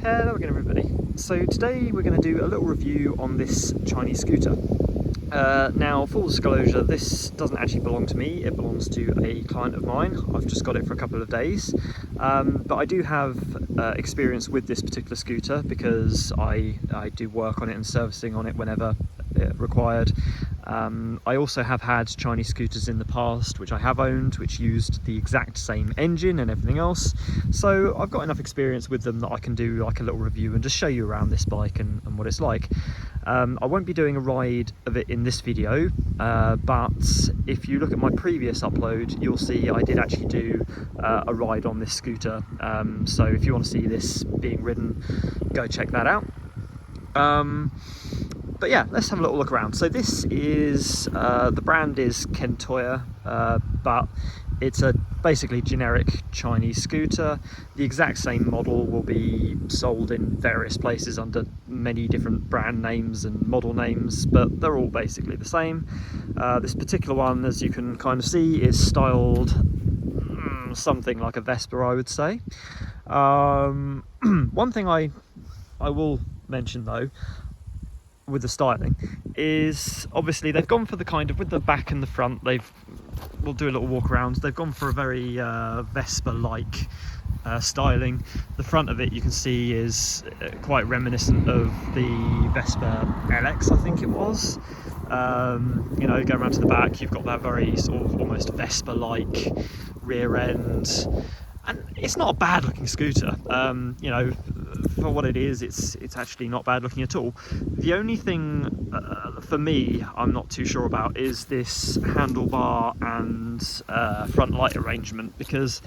Hello again everybody. So today we're going to do a little review on this Chinese scooter. Now, full disclosure, this doesn't actually belong to me, it belongs to a client of mine. I've just got it for a couple of days, but I do have experience with this particular scooter because I do work on it and servicing on it whenever required. I also have had Chinese scooters in the past which I have owned, which used the exact same engine and everything else, so I've got enough experience with them that I can do like a little review and just show you around this bike and what it's like. I won't be doing a ride of it in this video, but if you look at my previous upload you'll see I did actually do a ride on this scooter, so if you want to see this being ridden, go check that out. But yeah, let's have a little look around. So this is, the brand is Kentoya, but it's a basically generic Chinese scooter. The exact same model will be sold in various places under many different brand names and model names, but they're all basically the same. This particular one, as you can kind of see, is styled something like a Vespa, I would say. One thing I will mention though, with the styling, is obviously they've gone for the kind of, with the back and the front, we'll do a little walk around, they've gone for a very Vespa-like styling. The front of it, you can see, is quite reminiscent of the Vespa LX, I think it was. You know, go around to the back, you've got that very sort of almost Vespa-like rear end, and it's not a bad looking scooter. You know, for what it is, it's actually not bad looking at all. The only thing for me I'm not too sure about is this handlebar and front light arrangement, because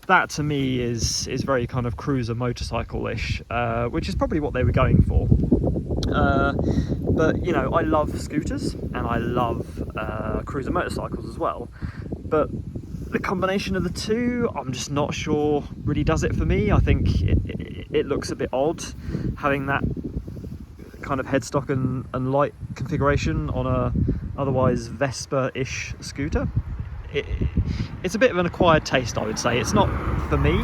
that to me is very kind of cruiser motorcycle-ish, which is probably what they were going for. But you know, I love scooters and I love cruiser motorcycles as well, but the combination of the two, I'm just not sure really does it for me. I think it looks a bit odd having that kind of headstock and light configuration on a otherwise Vespa-ish scooter. It's a bit of an acquired taste, I would say. It's not for me,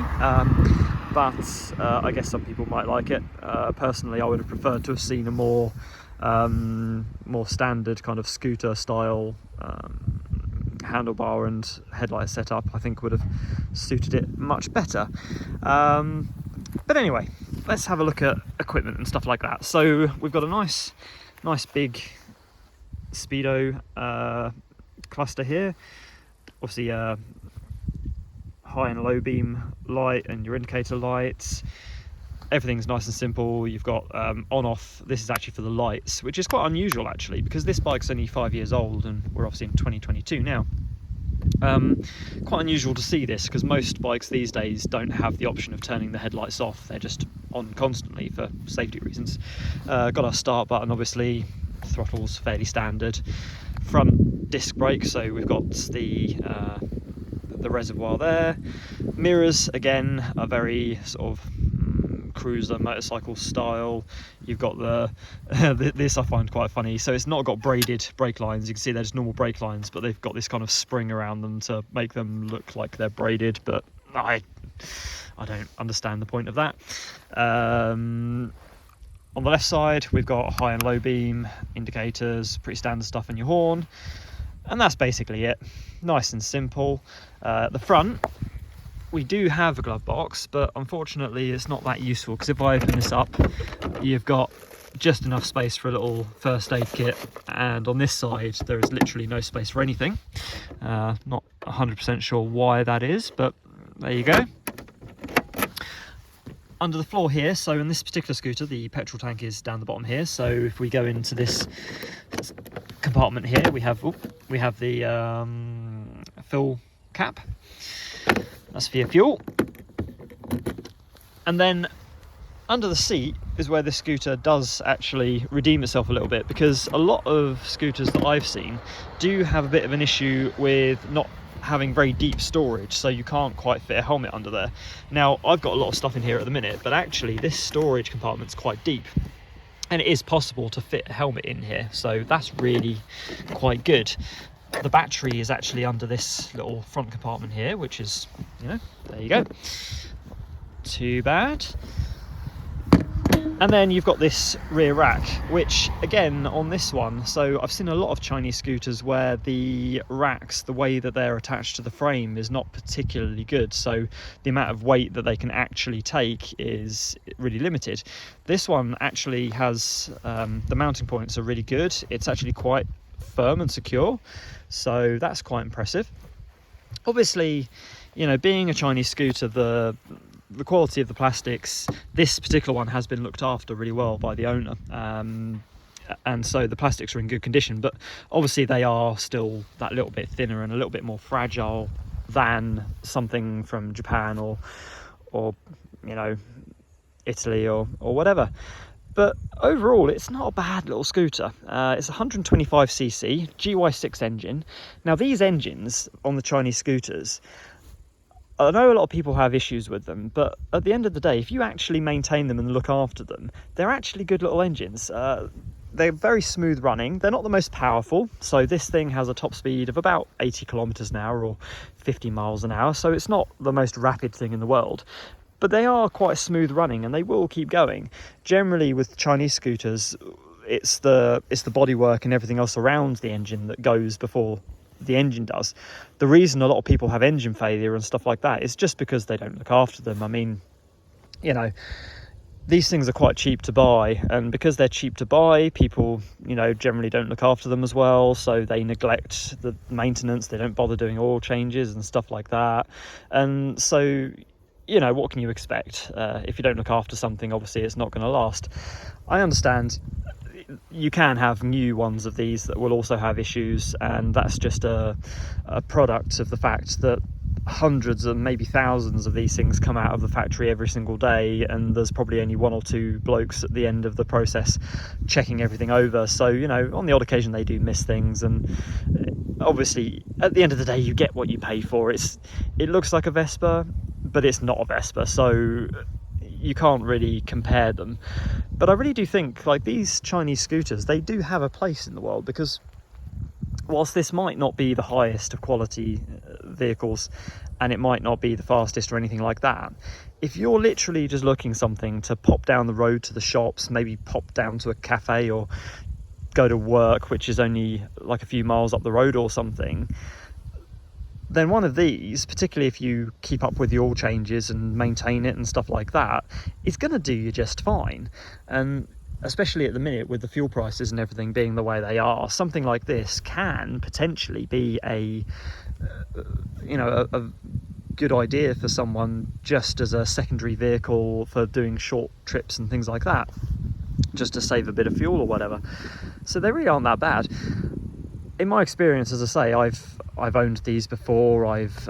but I guess some people might like it. Personally, I would have preferred to have seen a more standard kind of scooter style handlebar and headlight setup. I think would have suited it much better. But anyway, let's have a look at equipment and stuff like that. So we've got a nice big speedo cluster here. Obviously high and low beam light and your indicator lights. Everything's nice and simple. You've got on off. This is actually for the lights, which is quite unusual actually, because this bike's only 5 years old and we're obviously in 2022 now. Quite unusual to see this, because most bikes these days don't have the option of turning the headlights off. They're just on constantly for safety reasons. Got our start button, obviously. Throttle's fairly standard. Front disc brake, so we've got the reservoir there. Mirrors again are very sort of cruiser motorcycle style. You've got the this I find quite funny. So it's not got braided brake lines. You can see they're just normal brake lines, but they've got this kind of spring around them to make them look like they're braided, but I don't understand the point of that. On the left side we've got high and low beam indicators, pretty standard stuff, in your horn, and that's basically it. Nice and simple. The front, we do have a glove box, but unfortunately it's not that useful, because if I open this up, you've got just enough space for a little first aid kit, and on this side there is literally no space for anything. Not 100% sure why that is, but there you go. Under the floor here, so in this particular scooter the petrol tank is down the bottom here, so if we go into this compartment here, we have the fill cap. That's for your fuel. And then under the seat is where this scooter does actually redeem itself a little bit, because a lot of scooters that I've seen do have a bit of an issue with not having very deep storage, so you can't quite fit a helmet under there. Now, I've got a lot of stuff in here at the minute, but actually this storage compartment's quite deep, and it is possible to fit a helmet in here, so that's really quite good. The battery is actually under this little front compartment here, which is, you know, there you go. Too bad. And then you've got this rear rack, which again on this one, so I've seen a lot of Chinese scooters where the racks, the way that they're attached to the frame is not particularly good, so the amount of weight that they can actually take is really limited. This one actually has, the mounting points are really good. It's actually quite firm and secure, so that's quite impressive. Obviously, you know, being a Chinese scooter, the quality of the plastics, this particular one has been looked after really well by the owner, and so the plastics are in good condition, but obviously they are still that little bit thinner and a little bit more fragile than something from Japan or you know, Italy or whatever. But overall, it's not a bad little scooter. It's 125cc GY6 engine. Now these engines on the Chinese scooters, I know a lot of people have issues with them, but at the end of the day, if you actually maintain them and look after them, they're actually good little engines. They're very smooth running. They're not the most powerful. So this thing has a top speed of about 80 kilometers an hour or 50 miles an hour. So it's not the most rapid thing in the world, but they are quite smooth running and they will keep going. Generally with Chinese scooters, it's the bodywork and everything else around the engine that goes before the engine does. The reason a lot of people have engine failure and stuff like that is just because they don't look after them. I mean, you know, these things are quite cheap to buy, and because they're cheap to buy, people, you know, generally don't look after them as well, so they neglect the maintenance. They don't bother doing oil changes and stuff like that, and so, you know, what can you expect? If you don't look after something, obviously it's not going to last. I understand you can have new ones of these that will also have issues, and that's just a product of the fact that hundreds and maybe thousands of these things come out of the factory every single day, and there's probably only one or two blokes at the end of the process checking everything over. So, you know, on the odd occasion they do miss things, and obviously at the end of the day you get what you pay for. It looks like a Vespa, but it's not a Vespa, so you can't really compare them. But I really do think, like, these Chinese scooters, they do have a place in the world, because whilst this might not be the highest of quality vehicles, and it might not be the fastest or anything like that, if you're literally just looking something to pop down the road to the shops, maybe pop down to a cafe or go to work, which is only like a few miles up the road or something, then one of these, particularly if you keep up with the oil changes and maintain it and stuff like that, is going to do you just fine. And especially at the minute with the fuel prices and everything being the way they are, something like this can potentially be a good idea for someone just as a secondary vehicle for doing short trips and things like that, just to save a bit of fuel or whatever. So they really aren't that bad. In my experience, as I say, I've owned these before. I've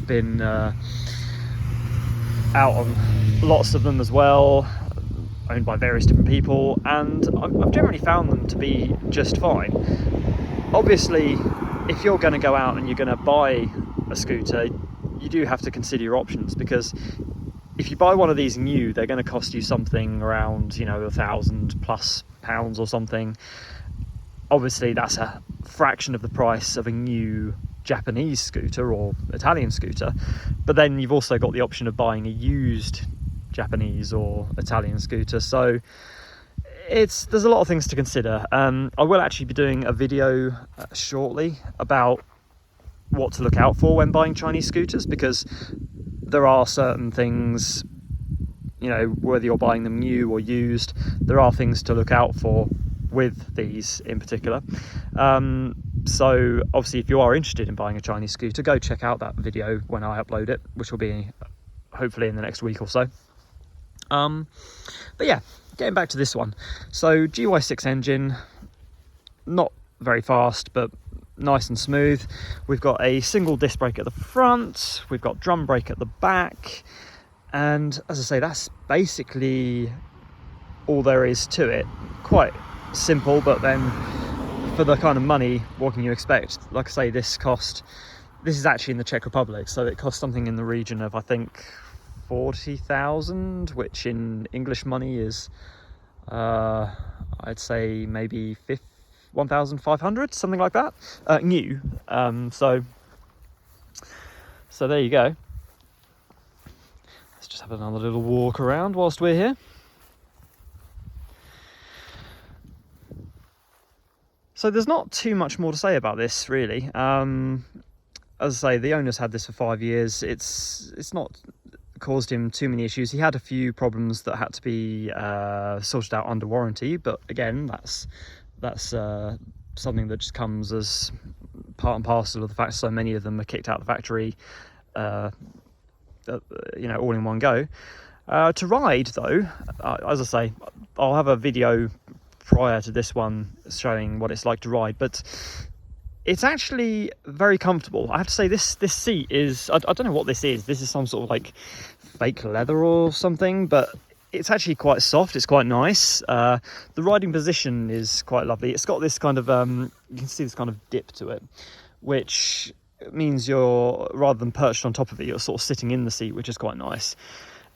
been out on lots of them as well, owned by various different people, and I've generally found them to be just fine. Obviously, if you're going to go out and you're going to buy a scooter, you do have to consider your options, because if you buy one of these new, they're going to cost you something around, you know, £1,000+ or something. Obviously, that's a fraction of the price of a new Japanese scooter or Italian scooter, but then you've also got the option of buying a used Japanese or Italian scooter. So there's a lot of things to consider. I will actually be doing a video shortly about what to look out for when buying Chinese scooters, because there are certain things, you know, whether you're buying them new or used, there are things to look out for with these in particular. So obviously, if you are interested in buying a Chinese scooter, go check out that video when I upload it, which will be hopefully in the next week or so. But yeah, getting back to this one. So GY6 engine, not very fast, but nice and smooth. We've got a single disc brake at the front, we've got drum brake at the back, and as I say, that's basically all there is to it. Quite simple, but then for the kind of money, what can you expect? Like I say, this is actually in the Czech Republic, so it cost something in the region of, I think, 40,000, which in English money is I'd say maybe 1,500, something like that, new. So there you go. Let's just have another little walk around whilst we're here. So there's not too much more to say about this, really. As I say, the owner's had this for 5 years. It's not caused him too many issues. He had a few problems that had to be sorted out under warranty, but again, that's something that just comes as part and parcel of the fact so many of them are kicked out of the factory, you know, all in one go. To ride, though, as I say, I'll have a video prior to this one showing what it's like to ride, but it's actually very comfortable. I have to say, this seat is, I don't know what this is. This is some sort of like fake leather or something, but it's actually quite soft. It's quite nice. The riding position is quite lovely. It's got this kind of you can see this kind of dip to it, which means you're, rather than perched on top of it, you're sort of sitting in the seat, which is quite nice.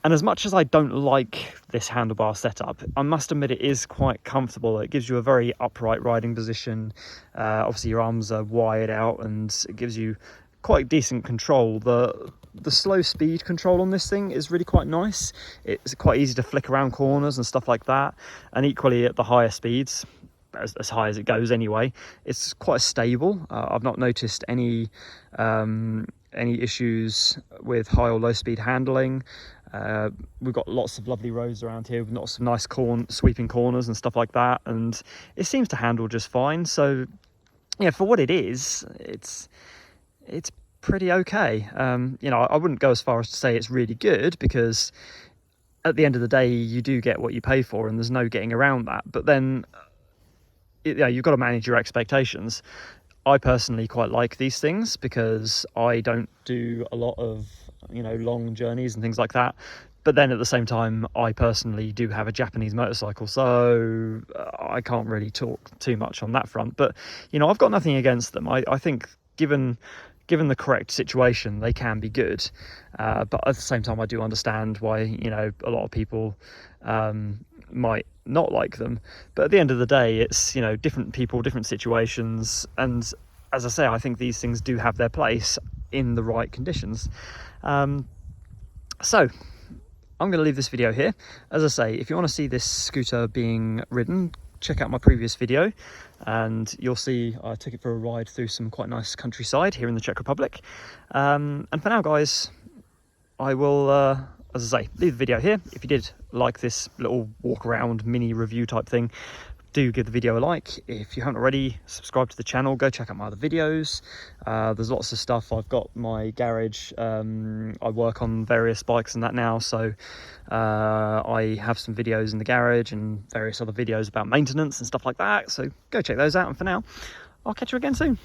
And as much as I don't like this handlebar setup, I must admit it is quite comfortable. It gives you a very upright riding position. Obviously your arms are wired out and it gives you quite decent control. The slow speed control on this thing is really quite nice. It's quite easy to flick around corners and stuff like that. And equally at the higher speeds, as high as it goes anyway, it's quite stable. I've not noticed any issues with high or low speed handling. We've got lots of lovely roads around here with lots of nice sweeping corners and stuff like that, and it seems to handle just fine. So yeah, for what it is, it's pretty okay. You know, I wouldn't go as far as to say it's really good, because at the end of the day you do get what you pay for and there's no getting around that. But then yeah, you've got to manage your expectations. I personally quite like these things because I don't do a lot of, you know, long journeys and things like that. But then at the same time, I personally do have a Japanese motorcycle, so I can't really talk too much on that front. But, you know, I've got nothing against them. I think given the correct situation, they can be good. But at the same time, I do understand why, you know, a lot of people might not like them. But at the end of the day, it's, you know, different people, different situations. And as I say, I think these things do have their place in the right conditions. So I'm going to leave this video here. As I say, if you want to see this scooter being ridden, check out my previous video and you'll see I took it for a ride through some quite nice countryside here in the Czech Republic. And for now, guys, I will, as I say, leave the video here. If you did like this little walk around mini review type thing, do give the video a like. If you haven't already, subscribe to the channel, go check out my other videos. There's lots of stuff. I've got my garage, I work on various bikes and that now, so I have some videos in the garage and various other videos about maintenance and stuff like that, so go check those out. And for now, I'll catch you again soon.